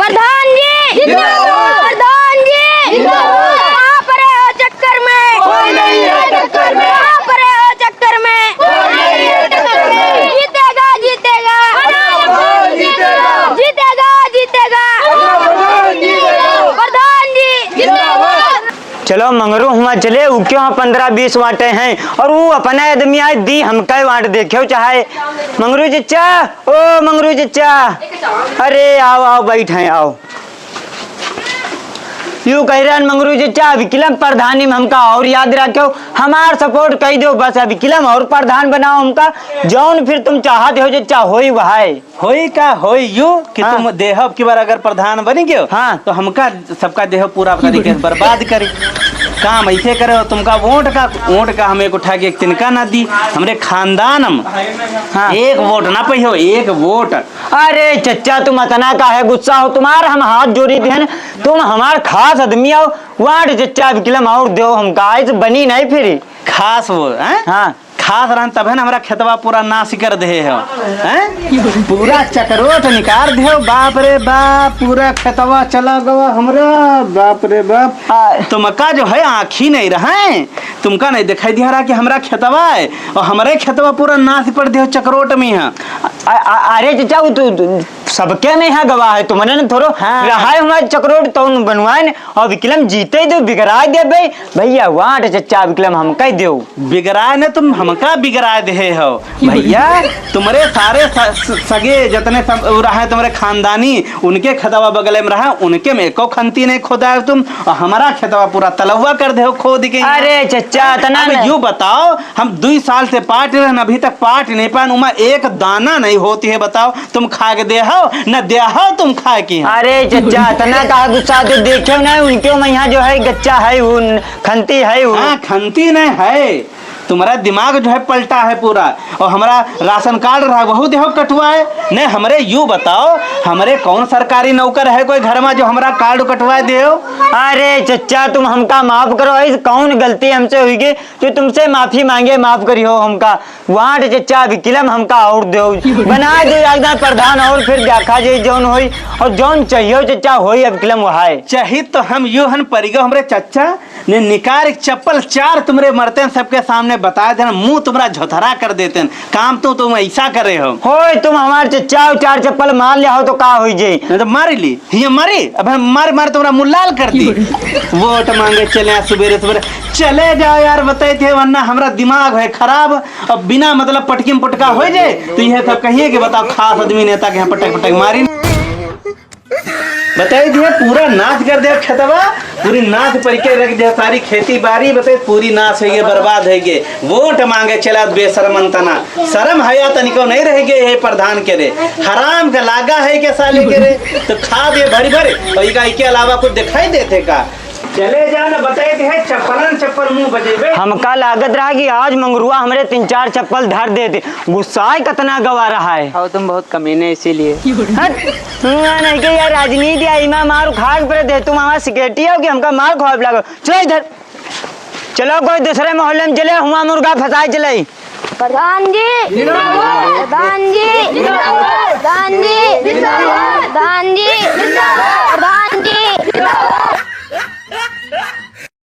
प्रधान जी प्रधान जी कहाँ पर हो चक्कर में? कोई नहीं है टक्कर में। कहाँ पर हो चक्कर में? कोई नहीं है टक्कर में। जीतेगा जीतेगा प्रधान जीतेगा। जीतेगा जीतेगा प्रधान जीतेगा। प्रधान जी जिंदाबाद। चलो मंगरू हुआ चले उ क्यों 15-20 वाटे हैं और वो अपना आदमी आए दी हम कई वाट देखे चाहे मंगरू चचा ओ मंगरू चचा अरे आओ आओ बैठे आओ यूं कह रहे मंगरू चचा विकलम प्रधानी में हमका और याद रखो हमार सपोर्ट कह दो बस विकलम और प्रधान बनाओ हमका जौन फिर तुम चाहते हो चचा होई वहाय होई का होई यू कि हाँ। तुम देहब की बार अगर प्रधान बनी गयो हाँ। तो हमका सबका देह पूरा तरीके से बर्बाद करी काम ऐसे करे हो तुमका वोट का हमें उठा के एक तिनका ना दी हमरे खानदान हाँ। एक वोट ना पहियो एक वोट। अरे चचा तुम अतना का है गुस्सा हो तुम्हारा हम हाथ जोड़ी थे तुम हमार खास आदमी आओ वाट चचा विकलम और दो हमका ऐसे बनी नहीं फिर खास वो हैं? हाँ खास रहन तब है ना हमारा खेतवा पूरा नाश कर दे हो हैं? पूरा चकरोट निकाल दे बाप रे बाप पूरा खेतवा चला गवा हमरा बाप रे बाप। तुमका जो है आँखी नहीं रहे तुमका नहीं दिखाई दिया रहा कि हमारा खेतवा है और हमारे खेतवा पूरा नाश पड़ दे चकरोट में है। अरे चचा वो तो सबके में है गवाह है तुमने ना थोड़ो हाँ। रहा है हमारे चक्रोट तो बनवाए ने और विकलम जीते तो बिगड़ा दे भाई भैया वाट चचा विकलम हम कह दो बिगड़ाए ने तुम हमका बिगड़ा दे हो भैया तुम्हारे सारे सगे जितने रहा तुम्हारे खानदानी उनके खेतवा बगल में रहा उनके में एको खंती नहीं खोदा है तुम और हमारा खेतवा पूरा तलवा कर दे हो खोद के। अरे चचा तना यू बताओ हम 2 साल से पाट रहे अभी तक पाट नहीं पान उमा एक दाना नहीं होती है बताओ तुम खा के दे हो न दे हो तुम खा की। अरे चचा तना का गुस्सा तो देखे नहीं उनके में यहाँ जो है गच्चा है उन खंती है हाँ खंती नहीं है तुम्हारा दिमाग जो है पलटा है पूरा और हमारा राशन कार्ड रहा वह देहो कटवा है नहीं हमारे यू बताओ हमारे कौन सरकारी नौकर है कोई घर में जो हमारा कार्ड कटवा दे हो। अरे चचा तुम हमका माफ करो ऐसे कौन गलती हमसे हुई गई जो तुमसे माफी मांगे माफ करी हो हमका वाट चचा विकलम हमका और दो बना दो एकदम प्रधान और फिर देखा जाए जौन होई और जौन चाहिए चचा होई विकलम वहाय चाहिए तो हम यू हन परिगो हमरे चचा ने निकार एक चप्पल 4 तुम्हारे मरते हैं सबके सामने बताए थे मुंह तुम्हारा झोथरा कर देते काम तो तुम ऐसा करे हो तुम हमारे चचा 4 चप्पल मार लिया हो तो का हो जाए तो मारी ली ये मारी अब हम मार तुम्हारा मुँह लाल कर दी वोट मांगे चले सवेरे चले जाओ यार बताए थे वरना हमारा दिमाग है खराब अब बिना मतलब पटकी में पटका हो जाए तो यह सब कहिए कि बताओ खास आदमी नेता के यहाँ पटक मारी बताई दिए पूरा नाश कर दिया खेतवा पूरी नाश परिके रख दिया सारी खेती बाड़ी बताए पूरी नाश है बर्बाद है गे वोट मांगे चला बेशरमन तना शर्म है या तनिको नहीं रह गए है प्रधान के रे हराम का लागा है के साले के रे तो खा दे भरी भरी और के अलावा कुछ दिखाई देते का चले जाना बताए थे चप्पल मुंह बजेबे हमका लागत रहा कि आज मंगरुआ हमरे 3-4 चप्पल धर देते गुस्सा कितना गवा रहा है और तुम बहुत कमीने इसीलिए नहीं कि यार राजनीति आई मैं मार खाट पर दे तुम हमारा सिक्योरिटी हो कि हमका मार खौफ लगो चलो इधर चलो कोई दूसरे मोहल्ले में चले हुआ मुर्गा फंसाए चले प्रधान जी प्रधान जी प्रधान जी प्रधान जी प्रधान जी